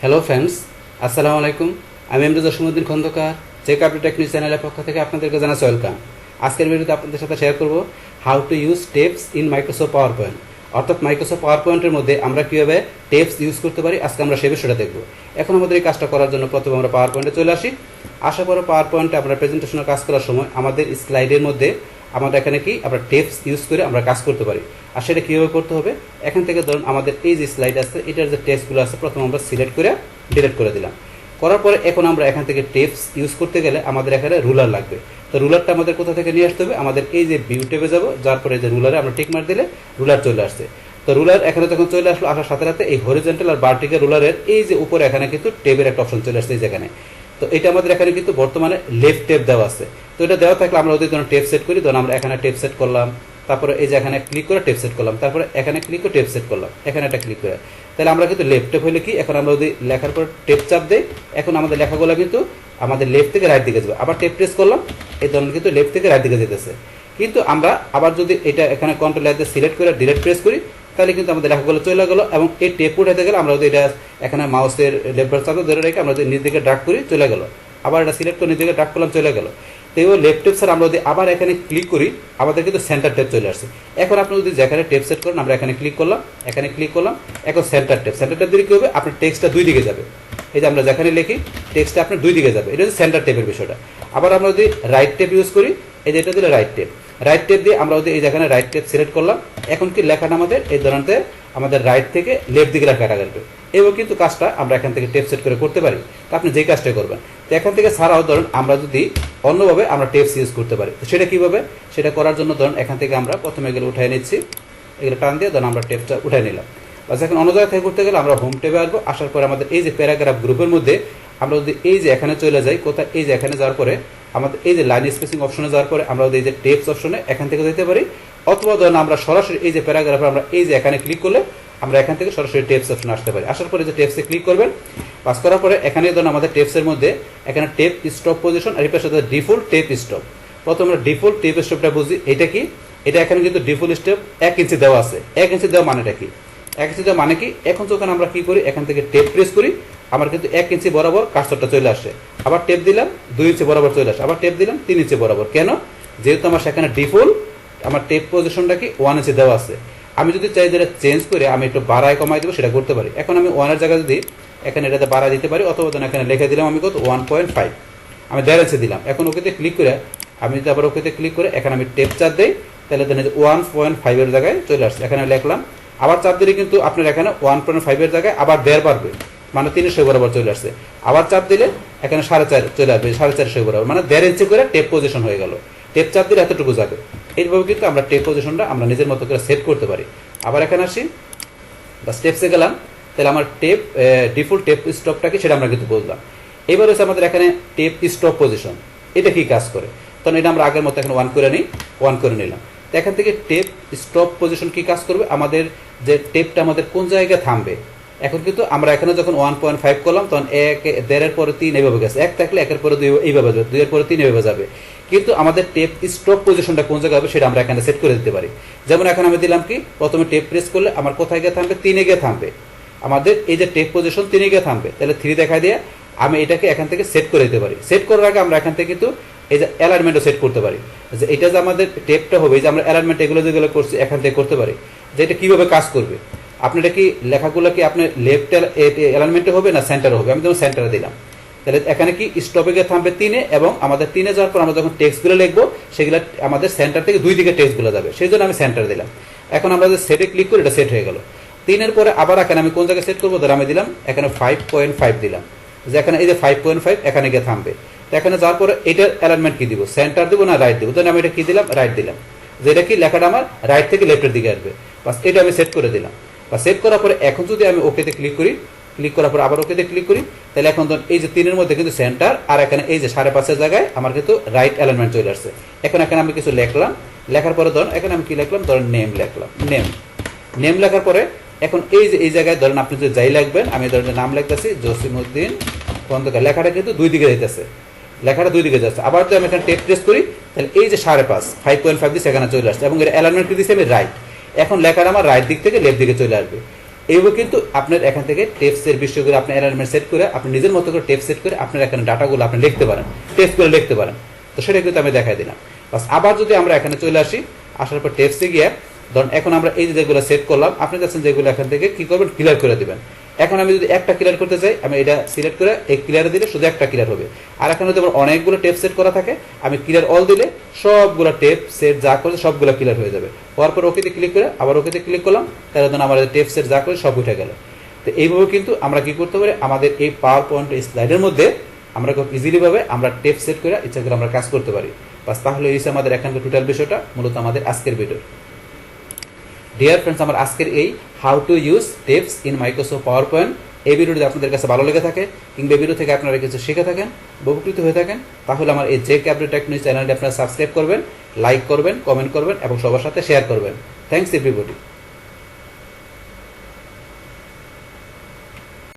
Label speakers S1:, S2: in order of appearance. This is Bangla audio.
S1: হ্যালো ফ্রেন্ডস, আসসালামু আলাইকুম। আমি MD Jasimuddin Khandakar check update technique চ্যানেলের পক্ষ থেকে আপনাদেরকে জানাচ্ছি ওয়েলকাম। আজকের ভিডিওতে আপনাদের সাথে শেয়ার করব how to use tapes in Microsoft power point. অর্থাৎ মাইক্রোসফট পাওয়ার পয়েন্টের মধ্যে আমরা কীভাবে টেপস ইউজ করতে পারি, আজকে আমরা সে বিষয়টা দেখব। এখন আমাদের এই কাজটা করার জন্য প্রথমে আমরা পাওয়ার পয়েন্টে চলে আসি। আসার পরে পাওয়ার পয়েন্টে আমরা প্রেজেন্টেশনের কাজ করার সময় আমাদের স্লাইডের মধ্যে আমরা এখানে কি আমরা টেপস ইউজ করে আমরা কাজ করতে পারি। আর সেটা কীভাবে করতে হবে, এখান থেকে ধরুন আমাদের এই যে স্লাইড আছে, এটার যে টেক্সটগুলো আছে প্রথমে আমরা সিলেক্ট করে ডিলিট করে দিলাম। করার পরে এখন আমরা এখান থেকে টেপস ইউজ করতে গেলে আমাদের এখানে রুলার লাগবে। তো রুলারটা আমাদের কোথা থেকে নিয়ে আসতে হবে, আমাদের এই যে ভিউ ট্যাবে যাবো, যার পরে যে রুলারে আমরা টিক মার দিলে রুলার চলে আসছে। তো রুলার এখানে যখন চলে আসলো, আসার সাথে সাথে এই হরিজন্টাল আর ভার্টিক্যাল রুলারের এই যে উপরে এখানে কিন্তু টেবের একটা অপশন চলে আসছে যেখানে। তো এটা আমাদের এখানে কিন্তু বর্তমানে লেফট টেপ দেওয়া আছে। তো এটা দেওয়া থাকলে আমরা যদি টেপ সেট করি, ধরুন আমরা এখানে টেপ সেট করলাম, তারপরে এই যে এখানে ক্লিক করে টেপ সেট করলাম, তারপরে এখানে ক্লিক করে টেপ সেট করলাম, এখানে একটা ক্লিক করে, তাহলে আমরা কিন্তু লেফট টেপ হইলে কি, এখন আমরা যদি লেখার পর টেপ চাপ দেই, এখন আমাদের লেখাগুলো কিন্তু আমাদের লেফট থেকে রাইট দিকে যাবে। আবার টেপ প্রেস করলাম, এই ধরনের কিন্তু লেফট থেকে রাইট দিকে যেতেছে। কিন্তু আমরা আবার যদি এটা এখানে কন্ট্রোল দিয়ে সিলেক্ট করে ডিলিট প্রেস করি, তাহলে কিন্তু আমাদের লেখাগুলো চলে গেলো। এবং এই টেপ উঠাতে গেলে আমরা যদি এটা এখানে মাউসের লেফট চাপে ধরে রেখে আমরা যদি নিচ দিকে ড্রাগ করি, চলে গেলো। আবার এটা সিলেক্ট করে নিচ দিকে ড্রাগ করলাম, চলে গেলো। তো এই লেফট টেপ স্যার আমরা যদি আবার এখানে ক্লিক করি, আমাদের কিন্তু সেন্টার টেপ চলে আসছে। এখন আপনি যদি যেখানে টেপ সেট করেন, আমরা এখানে ক্লিক করলাম, এখানে ক্লিক করলাম, এখন সেন্টার টেপ দিলে কি হবে, আপনার টেক্সটটা দুই দিকে যাবে। এই যে আমরা যেখানে লিখি টেক্সটটা আপনার দুই দিকে যাবে, এটা হচ্ছে সেন্টার টেপের বিষয়টা। আবার আমরা যদি রাইট টেপ ইউজ করি, এই যে এটা দিলে রাইট টেপ দিয়ে আমরা যদি এই যেখানে রাইট টেপ সিলেক্ট করলাম, এখন কি লেখাটা আমাদের এই ধরনের আমাদের রাইট থেকে লেফট দিকে লেখাটা গেলবে। এবং কিন্তু কাজটা আমরা এখান থেকে টেপ সেট করে করতে পারি। তো আপনি যেই কাজটাই করবেন, তো এখান থেকে ছাড়াও ধরুন আমরা যদি অন্যভাবে আমরা টেপস ইউজ করতে পারি, তো সেটা কীভাবে, সেটা করার জন্য ধরুন এখান থেকে আমরা প্রথমে এগুলো উঠাই নিচ্ছি, এগুলো টান দিয়ে ধরুন আমরা টেপটা উঠাই নিলাম। বাস এখন অন্য জায়গা থেকে করতে গেলে আমরা হোম টেপে আসবো। আসার পরে আমাদের এই যে প্যারাগ্রাফ গ্রুপের মধ্যে আমরা যদি এই যে এখানে চলে যাই, কোথায় এই যে এখানে যাওয়ার পরে আমাদের এই যে লাইন স্পেসিং অপশনে যাওয়ার পরে আমরা যদি এই যে টেপস অপশনে এখান থেকে যেতে পারি, অথবা ধরুন আমরা সরাসরি এই যে প্যারাগ্রাফে আমরা এই যে এখানে ক্লিক করলে আমরা এখান থেকে সরাসরি টেপস অপশনে আসতে পারি। আসার পরে যে টেপসে ক্লিক করবেন, পাস করার পরে এখানে ধরুন আমাদের টেপসের মধ্যে এখানে টেপ স্টপ পজিশন আর এর সাথে ডিফল্ট টেপ স্টপ। প্রথমে আমরা ডিফল্ট টেপ স্টপটা বুঝি, এটা কি, এটা এখানে কিন্তু ডিফল্ট স্টেপ 1 ইঞ্চি দেওয়া আছে। 1 ইঞ্চি দেওয়া মানেটা কি, 1 ইঞ্চি দেওয়া মানে কি, এখন যখন আমরা কি করি এখান থেকে টেপ প্রেস করি, আমার কিন্তু 1 ইঞ্চি বরাবর কার্সরটা চলে আসে। আবার টেপ দিলাম 2 ইঞ্চি বরাবর চলে আসে, আবার টেপ দিলাম 3 ইঞ্চি বরাবর। কেন, যেহেতু আমার সেখানে ডিফল্ট আমার টেপ পজিশনটা কি 1 ইঞ্চি দেওয়া আছে। আমি যদি চাই যেটা চেঞ্জ করে আমি একটু বাড়ায় কমাই দেবো, সেটা করতে পারি। এখন আমি 1 এর জায়গায় যদি এখানে এটাতে বাড়ায় দিতে পারি, অথবা এখানে লিখে দিলাম আমি কত 1.5, আমি 1.5 ইঞ্চি দিলাম। এখন ওকেতে ক্লিক করে আমি যদি আবার ওকেতে ক্লিক করে এখানে আমি টেপ চাপ দিই, তাহলে দেখেন 1.5 এর জায়গায় চলে আসছে। এখানে লিখলাম, আবার চাপ দিলে কিন্তু আপনার এখানে 1.5 এর জায়গায় আবার 1.5 বাড়বে, মানে 300 বরাবর চলে আসছে। আবার চাপ দিলে এখানে 4.5 চলে আসবে, 450 বরাবর, মানে 1.5 ইঞ্চি করে টেপ পজিশন হয়ে গেল। টেপ চাপ দিলে এতটুকু যাবে। এইভাবে কিন্তু আমরা টেপ পজিশনটা আমরা নিজের মতো করে সেট করতে পারি। আবার এখানে আসি, বা স্টেপসে গেলাম, তাহলে আমার টেপ ডিফল্ট টেপ স্টপটা কি সেটা আমরা কিন্তু বুঝলাম। এবার হচ্ছে আমাদের এখানে টেপ স্টপ পজিশন, এটা কি কাজ করে, তখন এটা আমরা আগের মতো এখানে 1 করে নিই, 1 করে নিলাম। তো এখান থেকে টেপ স্টপ পজিশন কি কাজ করবে, আমাদের যে টেপটা আমাদের কোন জায়গায় থামবে। এখন কিন্তু আমরা এখানে যখন 1.5 করলাম, তখন 1, 1.5 এর পরে 3 এইভাবে গেছে, 1 থাকলে 1 এর পরে 2 এইভাবে যাবে, 2 এর পরে 3 এইভাবে যাবে। কিন্তু আমাদের টেপ স্টপ পজিশনটা কোন জায়গায় হবে সেটা আমরা এখানে সেট করে দিতে পারি। যেমন এখন আমি দিলাম কি, প্রথমে টেপ প্রেস করলে আমার কোথায় গিয়ে থামবে, 3 এ গিয়ে থামবে। আমাদের এই যে টেপ পজিশন 3 এ গিয়ে থামবে, তাহলে 3 দেখা দিয়ে আমি এটাকে এখান থেকে সেট করে দিতে পারি। সেট করার আগে আমরা এখান থেকে কিন্তু এই যে অ্যালাইনমেন্টও সেট করতে পারি, যে এটা যে আমাদের টেপটা হবে, যে আমরা অ্যালাইনমেন্ট এগুলো যেগুলো করছি এখান থেকে করতে পারি, যে এটা কীভাবে কাজ করবে। আপনারা কি লেখাগুলো কি আপনার লেফট অ্যালাইনমেন্টে হবে না সেন্টারে হবে, আমি যেমন সেন্টারে দিলাম, তাহলে এখানে কি স্টপে গিয়ে থামবে 3 এ, এবং আমাদের 3 এ যাওয়ার পর আমরা যখন টেক্সটগুলো লিখবো সেগুলো আমাদের সেন্টার থেকে 2 দিকে টেক্সটগুলো যাবে, সেই জন্য আমি সেন্টার দিলাম। এখন আমরা যে সেটে ক্লিক করি, এটা সেট হয়ে গেল। 3 এর পরে আবার এখানে আমি কোন জায়গায় সেট করবো, ধর আমি দিলাম এখানে 5.5 দিলাম, যে এখানে এই যে 5.5 এখানে গিয়ে থামবে। তো এখানে যাওয়ার পরে এটার অ্যালাইনমেন্ট কি দিব, সেন্টার দেবো না রাইট দেবো, তাহলে আমি এটা কি দিলাম, রাইট দিলাম, যে এটা কি লেখাটা আমার রাইট থেকে লেফটের দিকে আসবে। বাস এটা আমি সেট করে দিলাম। বা সেট করার পরে এখন যদি আমি ওকেতে ক্লিক করি, ক্লিক করার পর আবার ওকেতে ক্লিক করি, তাহলে এখন ধরুন এই যে 3 এর মধ্যে কিন্তু সেন্টার, আর এখানে এই যে 5.5 এর জায়গায় আমার কিন্তু রাইট অ্যালাইনমেন্ট চলে আসছে। এখন এখানে আমি কিছু লিখলাম, লেখার পরে ধরুন এখানে আমি কি লিখলাম, ধরুন নেম লিখলাম, নেম লেখার পরে এখন এই যে এই জায়গায় ধরেন আপনি যদি যাই লিখবেন, আমি ধরেন নাম লিখতেছি জসিমউদ্দিন খন্দকার, লেখাটা কিন্তু 2 দিকে যাইতেছে, লেখাটা 2 দিকে যাচ্ছে। আবার যদি আমি এখানে টেপ প্রেস করি, তাহলে এই যে 5.5 দিয়ে সেখানে চলে আসছে, এবং এর অ্যালাইনমেন্ট কি দিচ্ছি আমি রাইট। এখন লেখাটা আমার রাইট দিক থেকে লেফট দিকে চলে আসবে। এইভাবে কিন্তু আপনার এখান থেকে টেপসের বিষয়গুলো আপনি অ্যালাইনমেন্ট সেট করে আপনি নিজের মতো করে টেপ সেট করে আপনার এখানে ডাটাগুলো আপনি লিখতে পারেন, টেপস করে লিখতে পারেন। তো সেটা কিন্তু আমি দেখাই দিলাম। বাস আবার যদি আমরা এখানে চলে আসি, আসার পর টেপসে গিয়ে ধরুন এখন আমরা এই যেগুলো সেট করলাম, আপনি চাচ্ছেন যেগুলো এখান থেকে কি করবেন, ক্লিয়ার করে দিবেন। এখন আমি যদি একটা ক্লিয়ার করতে চাই, আমি এটা সিলেক্ট করে এই ক্লিয়ারে দিলে শুধু একটা ক্লিয়ার হবে। আর এখানে যদি আমার অনেকগুলো টেপ সেট করা থাকে, আমি ক্লিয়ার অল দিলে সবগুলো টেপ সেট যা করে সবগুলো ক্লিয়ার হয়ে যাবে। হওয়ার পর ওকেতে ক্লিক করে আবার ওকেতে ক্লিক করলাম, তাহলে ধরুন আমার টেপ সেট যা করে সব উঠে গেল। তো এইভাবে কিন্তু আমরা কি করতে পারি, আমাদের এই পাওয়ার পয়েন্ট স্লাইডের মধ্যে আমরা খুব ইজিলি ভাবে আমরা টেপ সেট করে ইচ্ছা করে আমরা কাজ করতে পারি। বাস তাহলে এই আমাদের এখানকার টোটাল বিষয়টা মূলত আমাদের আজকের ভিডিও। ডিয়ার ফ্রেন্ডস, আমার আজকের এই how to use tapes in Microsoft power point এই ভিডিওটি আপনাদের কাছে ভালো লেগে থাকে কিংবা এই ভিডিও থেকে আপনারা কিছু শিখে থাকেন, উপকৃত হয়ে থাকেন, তাহলে আমার এই যে ক্যাপ্টেন টেক নিউজ চ্যানেলটি আপনারা সাবস্ক্রাইব করবেন, লাইক করবেন, কমেন্ট করবেন এবং সবার সাথে শেয়ার করবেন। Thanks everybody.